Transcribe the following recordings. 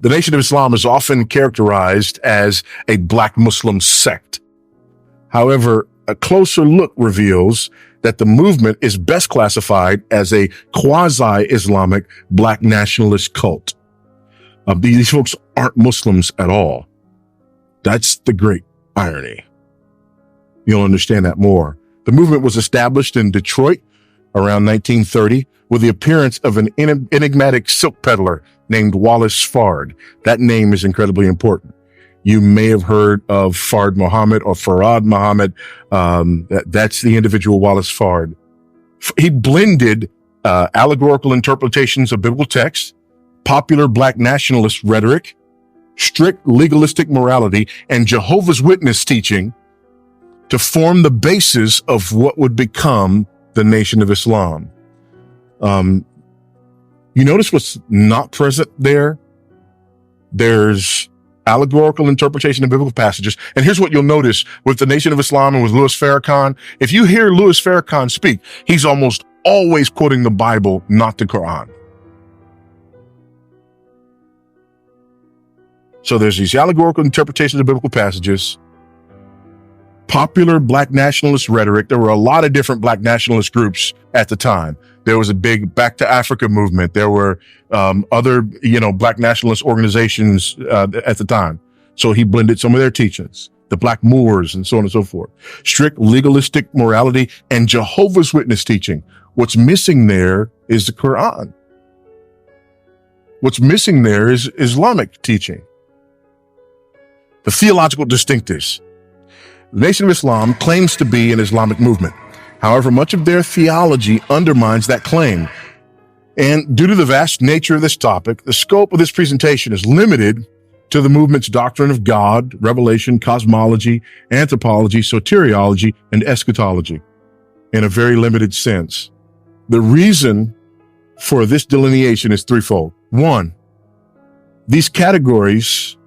The Nation of Islam is often characterized as a black Muslim sect. However, a closer look reveals that the movement is best classified as a quasi-Islamic black nationalist cult. These folks aren't Muslims at all. That's the great irony. You'll understand that more. The movement was established in Detroit around 1930 with the appearance of an enigmatic silk peddler named Wallace Fard. That name is incredibly important. You may have heard of Fard Muhammad or Farad Muhammad. That's the individual Wallace Fard. He blended allegorical interpretations of biblical texts, popular black nationalist rhetoric, strict legalistic morality, and Jehovah's Witness teaching to form the basis of what would become the Nation of Islam. You notice what's not present there? There's allegorical interpretation of biblical passages. And here's what you'll notice with the Nation of Islam and with Louis Farrakhan. If you hear Louis Farrakhan speak, he's almost always quoting the Bible, not the Quran. So there's these allegorical interpretations of biblical passages, popular black nationalist rhetoric. There were a lot of different black nationalist groups at the time. There was a big Back to Africa movement. There were other, black nationalist organizations at the time. So he blended some of their teachings, the Black Moors and so on and so forth. Strict legalistic morality and Jehovah's Witness teaching. What's missing there is the Quran. What's missing there is Islamic teaching. The theological distinctives. The Nation of Islam claims to be an Islamic movement. However, much of their theology undermines that claim. And due to the vast nature of this topic, the scope of this presentation is limited to the movement's doctrine of God, revelation, cosmology, anthropology, soteriology, and eschatology in a very limited sense. The reason for this delineation is threefold. One, these categories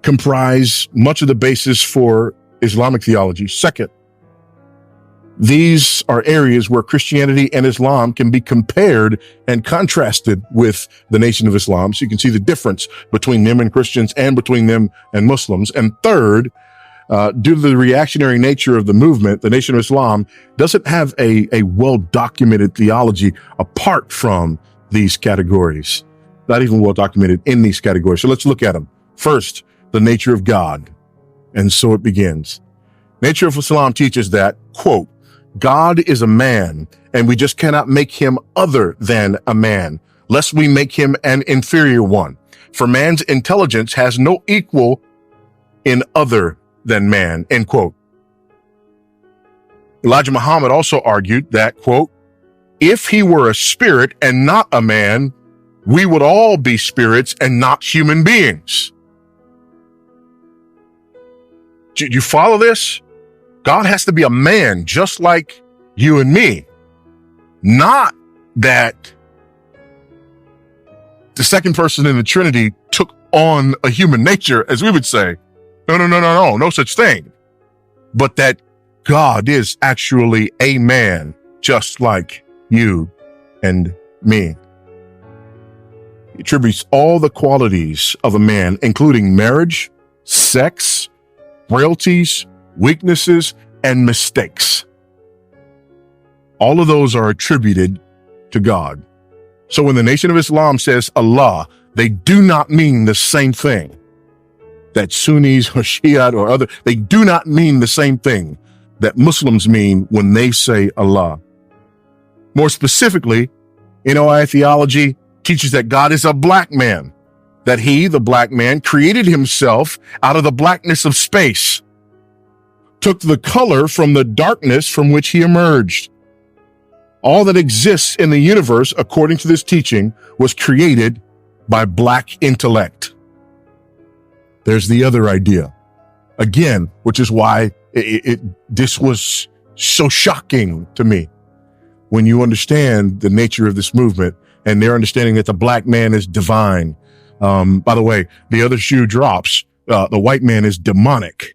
comprise much of the basis for Islamic theology. Second, these are areas where Christianity and Islam can be compared and contrasted with the Nation of Islam. So you can see the difference between them and Christians and between them and Muslims. And third, due to the reactionary nature of the movement, the Nation of Islam doesn't have a well-documented theology apart from these categories, not even well-documented in these categories. So let's look at them. First, the nature of God. And so it begins. Nature of Islam teaches that, quote, God is a man, and we just cannot make him other than a man, lest we make him an inferior one. For man's intelligence has no equal in other than man, end quote. Elijah Muhammad also argued that, quote, if he were a spirit and not a man, we would all be spirits and not human beings. Do you follow this? God has to be a man just like you and me. Not that the second person in the Trinity took on a human nature, as we would say. No such thing. But that God is actually a man just like you and me. He attributes all the qualities of a man, including marriage, sex, frailties, weaknesses, and mistakes. All of those are attributed to God. So when the Nation of Islam says Allah, they do not mean the same thing that Sunnis or Shia or other, they do not mean the same thing that Muslims mean when they say Allah. More specifically, NOI theology teaches that God is a black man, that he, the black man, created himself out of the blackness of space, took the color from the darkness from which he emerged. All that exists in the universe, according to this teaching, was created by black intellect. There's the other idea. Again, which is why this was so shocking to me. When you understand the nature of this movement and their understanding that the black man is divine. By the way, the other shoe drops. The white man is demonic.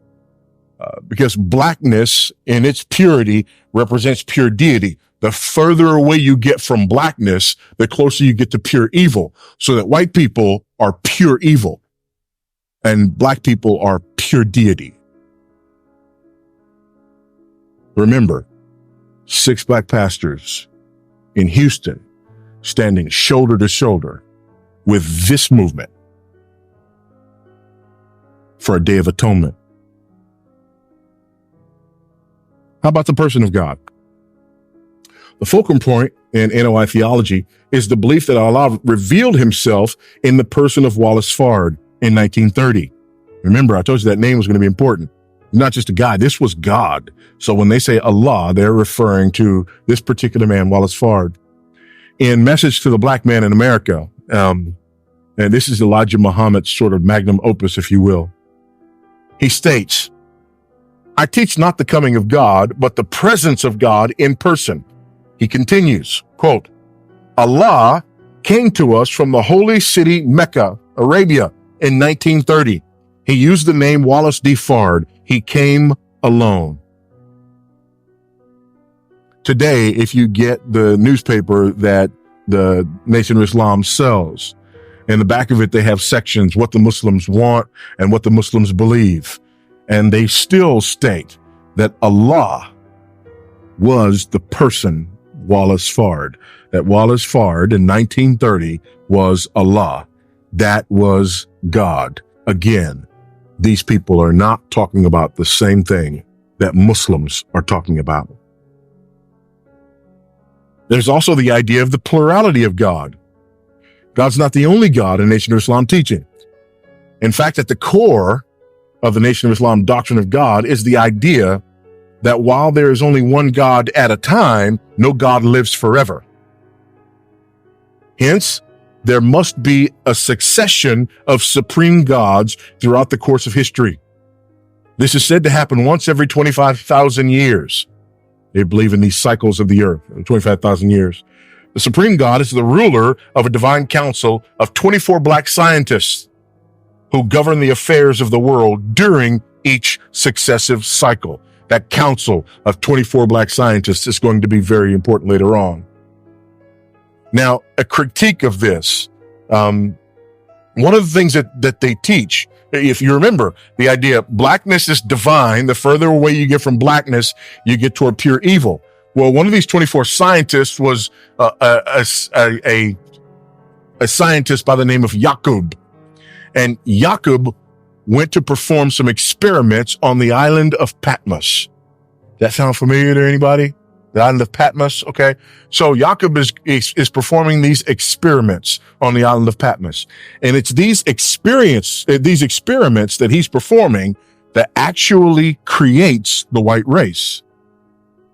Because blackness in its purity represents pure deity. the further away you get from blackness, the closer you get to pure evil. So that white people are pure evil and black people are pure deity. Remember, 6 black pastors in Houston standing shoulder to shoulder with this movement for a day of atonement. How about the person of God? The fulcrum point in NOI theology is the belief that Allah revealed himself in the person of Wallace Fard in 1930. Remember, I told you that name was going to be important. Not just a guy, this was God. So when they say Allah, they're referring to this particular man, Wallace Fard. In Message to the Black Man in America, and this is Elijah Muhammad's sort of magnum opus, if you will, he states, I teach not the coming of God, but the presence of God in person. He continues, quote, Allah came to us from the holy city Mecca, Arabia, in 1930. He used the name Wallace D. Fard. He came alone. Today, if you get the newspaper that the Nation of Islam sells, in the back of it, they have sections, what the Muslims want and what the Muslims believe. And they still state that Allah was the person Wallace Fard, that Wallace Fard in 1930 was Allah. That was God. Again, these people are not talking about the same thing that Muslims are talking about. There's also the idea of the plurality of God. God's not the only God in Nation of Islam teaching. In fact, at the core of the Nation of Islam doctrine of God is the idea that while there is only one God at a time, no God lives forever. Hence, there must be a succession of supreme gods throughout the course of history. This is said to happen once every 25,000 years. They believe in these cycles of the earth, 25,000 years. The supreme God is the ruler of a divine council of 24 black scientists who govern the affairs of the world during each successive cycle. That council of 24 black scientists is going to be very important later on. Now, a critique of this, one of the things that they teach, if you remember the idea, blackness is divine. The further away you get from blackness, you get toward pure evil. Well, one of these 24 scientists was a scientist by the name of Yaqub. And Yaqub went to perform some experiments on the island of Patmos. That sound familiar to anybody? The island of Patmos, okay? So Yaqub is performing these experiments on the island of Patmos. And it's these experiments that he's performing that actually creates the white race.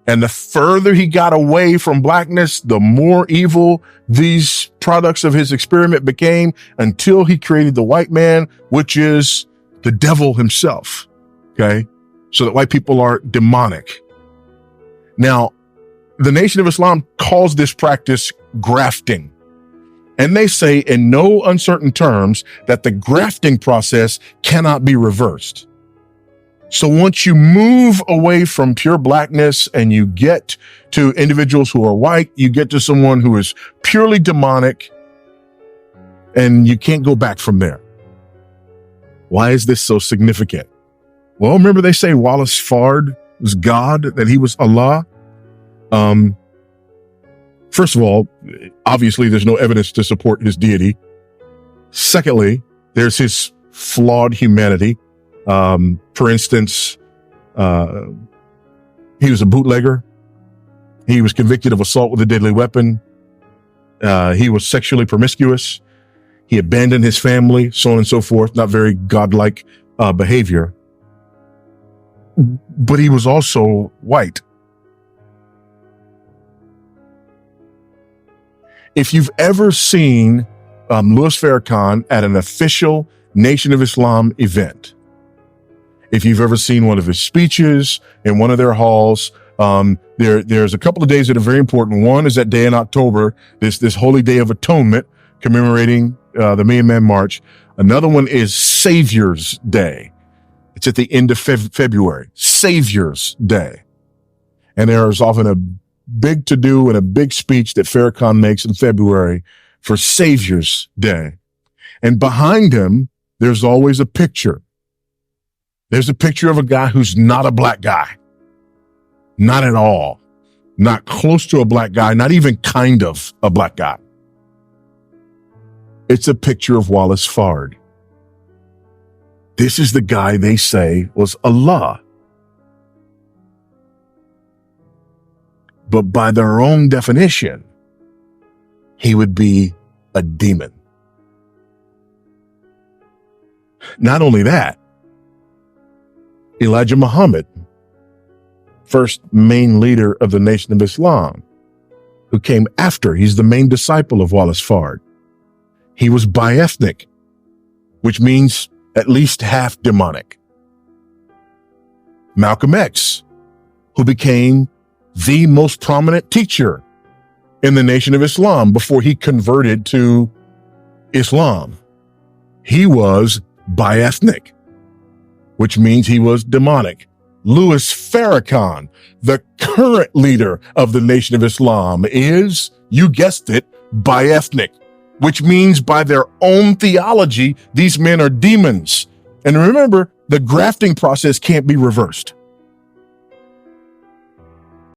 And the further he got away from blackness, the more evil these products of his experiment became until he created the white man, which is the devil himself, okay? So that white people are demonic. Now, the Nation of Islam calls this practice grafting. And they say in no uncertain terms that the grafting process cannot be reversed. So once you move away from pure blackness and you get to individuals who are white, you get to someone who is purely demonic, and you can't go back from there. Why is this so significant? Well, remember they say Wallace Fard was God, that he was Allah. First of all, obviously there's no evidence to support his deity. Secondly, there's his flawed humanity. For instance, he was a bootlegger. He was convicted of assault with a deadly weapon. He was sexually promiscuous. He abandoned his family, so on and so forth. Not very godlike behavior. But he was also white. If you've ever seen Louis Farrakhan at an official Nation of Islam event, if you've ever seen one of his speeches in one of their halls, there's a couple of days that are very important. One is that day in October, this holy day of atonement, commemorating the Million Man March. Another one is Savior's Day. It's at the end of February, Savior's Day. And there is often big to do and a big speech that Farrakhan makes in February for Savior's Day. And behind him, there's always a picture. There's a picture of a guy who's not a black guy. Not at all. Not close to a black guy, not even kind of a black guy. It's a picture of Wallace Fard. This is the guy they say was Allah. But by their own definition, he would be a demon. Not only that, Elijah Muhammad, first main leader of the Nation of Islam, who came after, he's the main disciple of Wallace Fard. He was bi-ethnic, which means at least half demonic. Malcolm X, who became the most prominent teacher in the Nation of Islam before he converted to Islam. He was bi-ethnic, which means he was demonic. Louis Farrakhan, the current leader of the Nation of Islam, is, you guessed it, bi-ethnic, which means by their own theology, these men are demons. And remember, the grafting process can't be reversed.